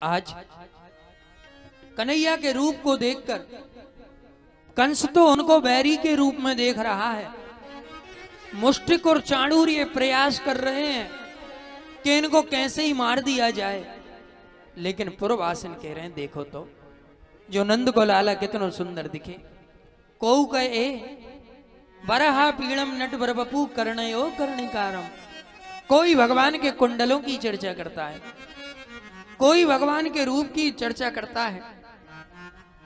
आज कन्हैया के रूप को देखकर कंस तो उनको बैरी के रूप में देख रहा है। मुष्टिक और चाणूर ये प्रयास कर रहे हैं कि इनको कैसे ही मार दिया जाए, लेकिन पूर्वासन कह रहे हैं देखो तो जो नंद को लाला कितनो सुंदर दिखे। कोऊ कहे बरहा पीड़म नट बरबपू कर्णयो कर्णिकारम। कोई भगवान के कुंडलों की चर्चा करता है, कोई भगवान के रूप की चर्चा करता है।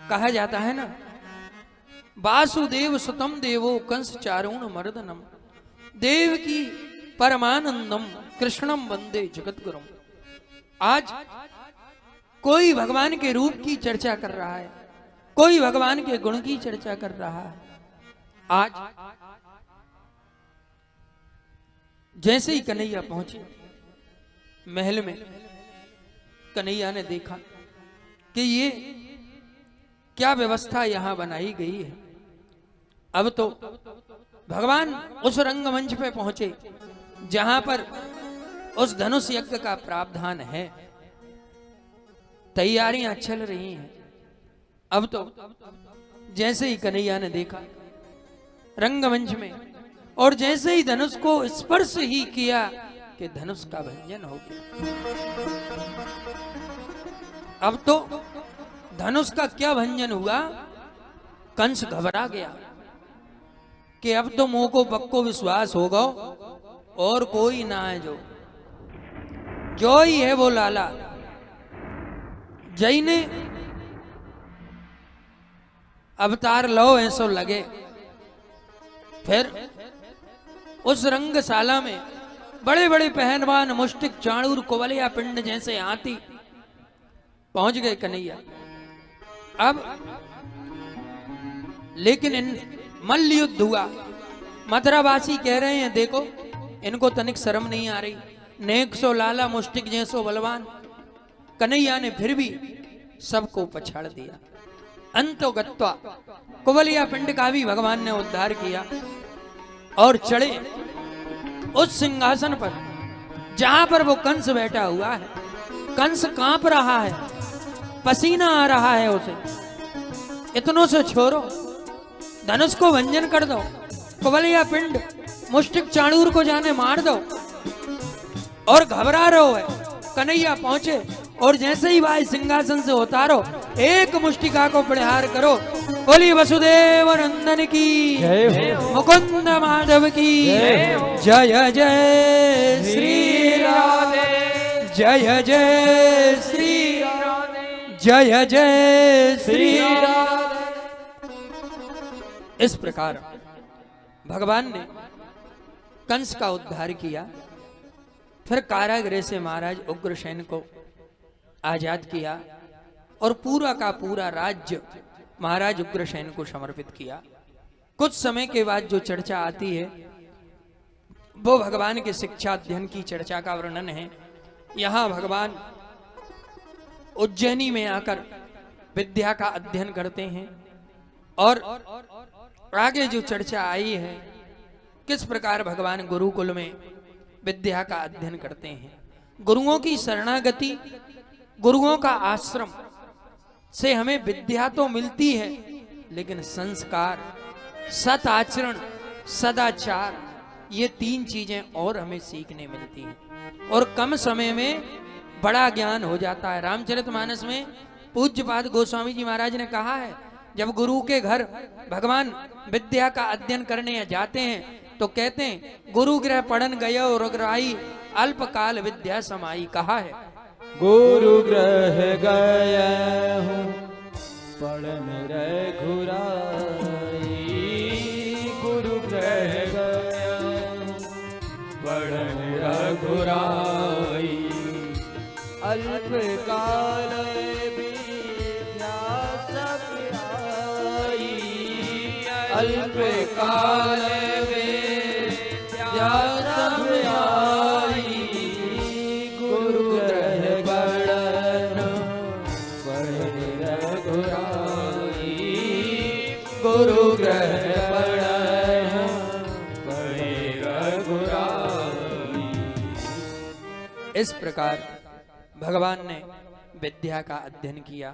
कहा जाता है ना, वासुदेव सुतम देवो कंस चारुण मर्दनम देव की परमानंदम कृष्णम वंदे जगत गुरुम। आज कोई भगवान के रूप की चर्चा कर रहा है, कोई भगवान के गुण की चर्चा कर रहा है। आज जैसे ही कन्हैया पहुंचे महल में, कन्हैया ने देखा कि ये क्या व्यवस्था यहां बनाई गई है। अब तो भगवान उस रंगमंच पे पहुंचे जहां पर उस धनुष यज्ञ का प्रावधान है। तैयारियां चल रही हैं। अब तो जैसे ही कन्हैया ने देखा रंगमंच में, और जैसे ही धनुष को स्पर्श ही किया कि धनुष का भंजन हो गया। अब तो धनुष का क्या भंजन हुआ, कंस घबरा गया कि अब तो मुंह को पक्को विश्वास होगा और कोई ना है जो ही है वो लाला। जय ने अवतार लो ऐसो लगे। फिर उस रंगशाला में बड़े बड़े पहलवान मुष्टिक चाणूर कुवलया पिंड जैसे हाथी पहुंच गए कन्हैया। अब लेकिन इन मल्ल युद्ध हुआ। मथुरावासी कह रहे हैं देखो इनको तनिक शर्म नहीं आ रही, नेक सो लाला मुष्टिक जैसो बलवान। कन्हैया ने फिर भी सबको पछाड़ दिया। अंतो गत्वा कुवलया पिंड का भी भगवान ने उद्धार किया और चढ़े उस सिंहासन पर जहां पर वो कंस बैठा हुआ है। कंस कांप रहा है, पसीना आ रहा है उसे। इतनों से छोड़ो, धनुष को भंजन कर दो, कुवलया पिंड मुष्टिक चाणूर को जाने मार दो। और घबरा रहो है। कन्हैया पहुंचे और जैसे ही भाई सिंहासन से उतारो, एक मुष्टिका को प्रहार करो। बोली वसुदेव नंदन की मुकुंद माधव की जय जय श्री राधे, जय जय श्री जय जय श्री राधे। इस प्रकार भगवान ने कंस का उद्धार किया। फिर कारागृह से महाराज उग्रसेन को आजाद किया और पूरा का पूरा राज्य महाराज उग्रसेन को समर्पित किया। कुछ समय के बाद जो चर्चा आती है वो भगवान के शिक्षा अध्ययन की चर्चा का वर्णन है। यहाँ भगवान उज्जैनी में आकर विद्या का अध्ययन करते हैं और आगे जो चर्चा आई है किस प्रकार भगवान गुरुकुल में विद्या का अध्ययन करते हैं। गुरुओं की शरणागति, गुरुओं का आश्रम से हमें विद्या तो मिलती है, लेकिन संस्कार, सत आचरण, सदाचार, ये तीन चीजें और हमें सीखने मिलती हैं और कम समय में बड़ा ज्ञान हो जाता है। रामचरितमानस में पूज्यपाद गोस्वामी जी महाराज ने कहा है, जब गुरु के घर भगवान विद्या का अध्ययन करने जाते हैं तो कहते हैं गुरु गृह पढ़न गयो रघुराई अल्पकाल विद्या समाई। कहा है गुरु गृह गया हूँ पढ़न रघुराई, गुरु गृह गया पढ़न रघुराई। अल्पकाल विद्या समाई, अल्पकाल विद्या समाई। गुरु गृह पढ़न पढ़न रघुराई, गुरु गृह पढ़न पढ़न रघुराई। इस प्रकार भगवान ने विद्या का अध्ययन किया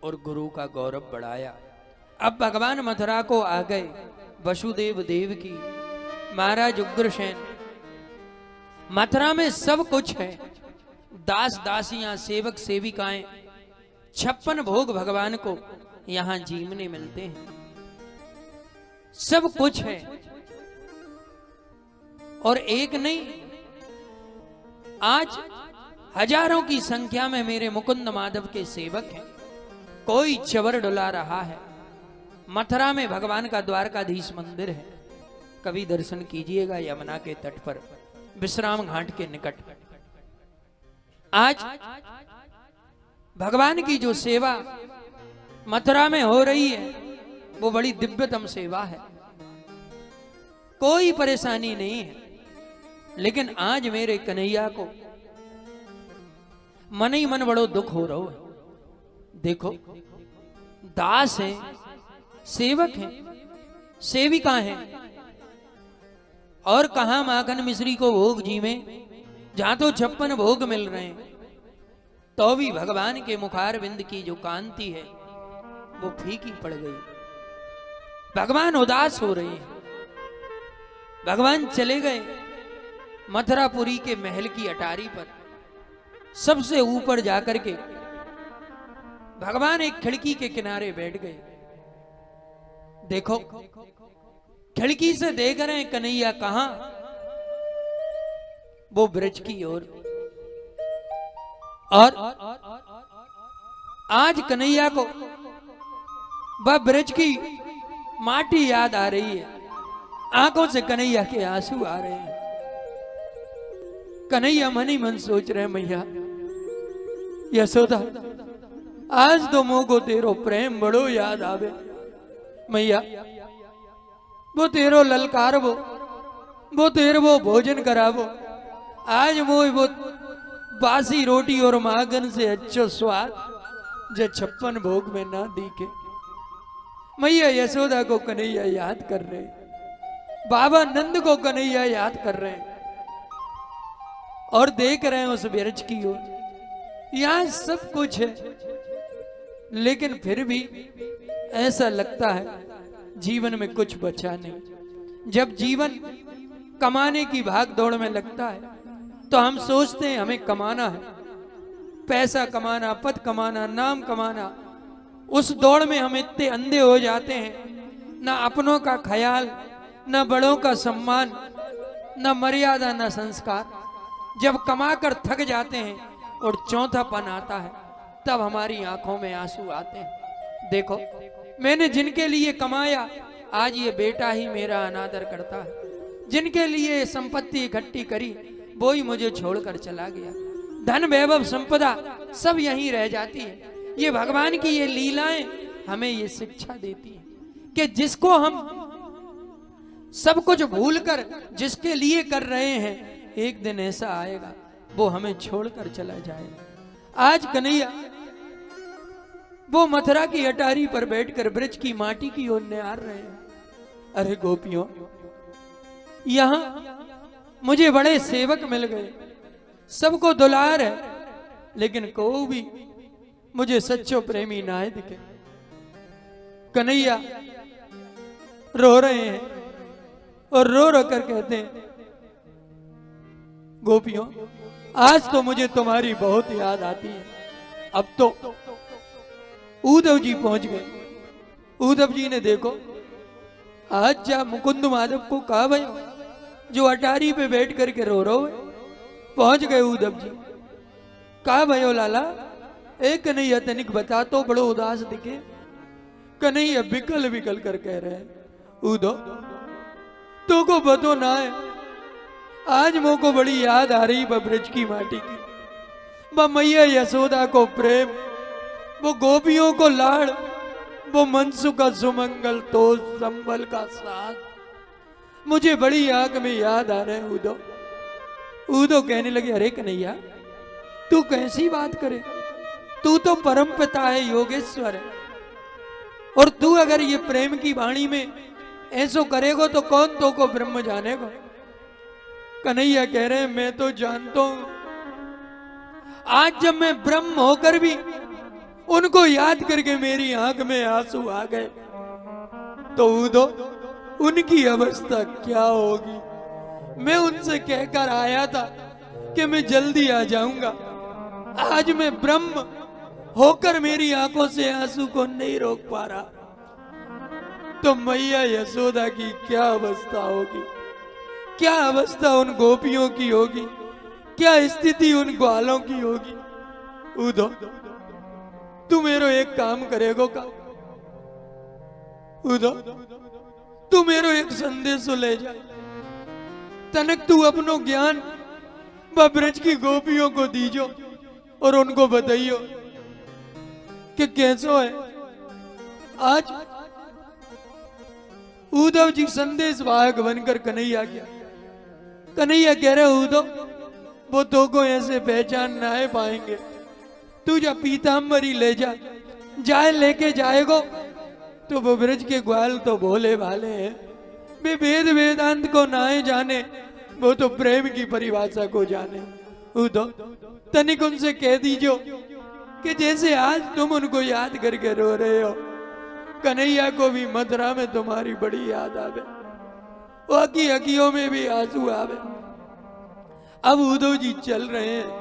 और गुरु का गौरव बढ़ाया। अब भगवान मथुरा को आ गए, वसुदेव देव की, महाराज उग्रसेन। मथुरा में सब कुछ है, दास दासियां, सेवक सेविकाएं, 56 भोग भगवान को यहां जीवने मिलते हैं, सब कुछ है। और एक नहीं, आज हजारों की संख्या में मेरे मुकुंद माधव के सेवक हैं। कोई चवर डुला रहा है। मथुरा में भगवान का द्वारकाधीश मंदिर है, कभी दर्शन कीजिएगा यमुना के तट पर, विश्राम घाट के निकट। आज भगवान की जो सेवा मथुरा में हो रही है वो बड़ी दिव्यतम सेवा है, कोई परेशानी नहीं है। लेकिन आज मेरे कन्हैया को मन ही मन बड़ो दुख हो रहा है। देखो, दास हैं, सेवक हैं, सेविका हैं, और कहां माखन मिश्री को भोग जी में, जहां तो 56 भोग मिल रहे हैं, तो भी भगवान के मुखार बिंद की जो कांति है वो फीकी पड़ गई। भगवान उदास हो रहे हैं। भगवान चले गए मथुरापुरी के महल की अटारी पर, सबसे ऊपर जाकर के भगवान एक खिड़की के किनारे बैठ गए। देखो, खिड़की से देख रहे हैं कन्हैया कहां, वो ब्रज की ओर। और आज कन्हैया को वह ब्रज की माटी याद आ रही है, आंखों से कन्हैया के आंसू आ रहे हैं। कन्हैया मन ही मन सोच रहे, मैया यशोदा, आज तो मोह को तेरो प्रेम बड़ो याद आवे। मैया, वो तेरो ललकारवो, वो तेरवो भोजन करावो। आज मोह वो बासी रोटी और मागन से अच्छो स्वाद जो 56 भोग में ना दिखे। मैया यशोदा को कन्हैया याद कर रहे, बाबा नंद को कन्हैया याद कर रहे हैं, और देख रहे हैं उस ब्रज की ओर। यहां सब कुछ है, लेकिन फिर भी ऐसा लगता है जीवन में कुछ बचा नहीं। जब जीवन कमाने की भाग दौड़ में लगता है तो हम सोचते हैं हमें कमाना है, पैसा कमाना, पद कमाना, नाम कमाना। उस दौड़ में हम इतने अंधे हो जाते हैं, ना अपनों का ख्याल, ना बड़ों का सम्मान, ना मर्यादा, ना संस्कार। जब कमाकर थक जाते हैं और चौथापन आता है, तब हमारी आंखों में आंसू आते हैं। देखो, मैंने जिनके लिए कमाया, आज ये बेटा ही मेरा अनादर करता है। जिनके लिए संपत्ति इकट्ठी करी, वो ही मुझे छोड़कर चला गया। धन वैभव संपदा सब यहीं रह जाती है। ये भगवान की ये लीलाएं हमें ये शिक्षा देती है कि जिसको हम सब कुछ भूलकर जिसके लिए कर रहे हैं, एक दिन ऐसा आएगा वो हमें छोड़कर चला जाएगा। आज कन्हैया वो मथुरा की अटारी पर बैठकर ब्रज की माटी की ओर निहार रहे हैं। अरे गोपियों, यहां मुझे बड़े सेवक मिल गए, सबको दुलार है, लेकिन कोई भी मुझे सच्चो प्रेमी ना दिखे। कन्हैया रो रहे हैं और रो रो कर कहते हैं, गोपियों, आज तो मुझे तुम्हारी बहुत याद आती है। अब तो उद्धव जी पहुंच गए। उद्धव जी ने देखो, आज जा मुकुंद माधव को कहा भाई जो अटारी पे बैठ करके रो रहे हो। पहुंच गए उद्धव जी। कहा भयो लाला, एक कन्हैया तनिक बता तो, बड़ो उदास दिखे। कन्हैया बिकल बिकल कर कह रहे हैं, उद्धव तो को बतो ना है, आज मोको बड़ी याद आ रही ब्रज की माटी की, वो मैया यशोदा को प्रेम, वो गोपियों को लाड़, वो मनसु का सुमंगल तो संबल का साथ, मुझे बड़ी आंख में याद आ रहे हैं उद्धव। उद्धव कहने लगे, अरे कन्हैया तू कैसी बात करे, तू तो परम पिता है, योगेश्वर है, और तू अगर ये प्रेम की वाणी में ऐसो करेगो तो कौन तो को ब्रह्म जानेगो। कन्हैया कह रहे हैं, मैं तो जानता हूं आज जब मैं ब्रह्म होकर भी उनको याद करके मेरी आंख में आंसू आ गए, तो उदो उनकी अवस्था क्या होगी। मैं उनसे कहकर आया था कि मैं जल्दी आ जाऊंगा, आज मैं ब्रह्म होकर मेरी आंखों से आंसू को नहीं रोक पा रहा, तो मैया यशोदा की क्या अवस्था होगी, क्या अवस्था उन गोपियों की होगी, क्या स्थिति उन ग्वालों की होगी। उदो तू मेरो एक काम करेगो का? उदो तू मेरो एक संदेश ले जा, तनक तू अपनो ज्ञान ब्रज की गोपियों को दीजो और उनको बताइयो कि कैसो है। आज उद्धव जी संदेश वाहक बनकर कन्हैया गया। कन्हैया कह रहे उद्धव, वो तो को ऐसे पहचान ना पाएंगे, तू जा पीताम्बरी ले जा, जाए लेके जाएगो तो वो ब्रज के ग्वाल तो भोले भाले हैं, वे वेद वेदांत को नाए जाने, वो तो प्रेम की परिभाषा को जाने। उद्धव तनिक उनसे कह दीजो कि जैसे आज तुम उनको याद करके रो रहे हो, कन्हैया को भी मथुरा में तुम्हारी बड़ी याद आवे, वो अकी अकियों में भी आंसू आवे। अब उद्धव जी चल रहे हैं,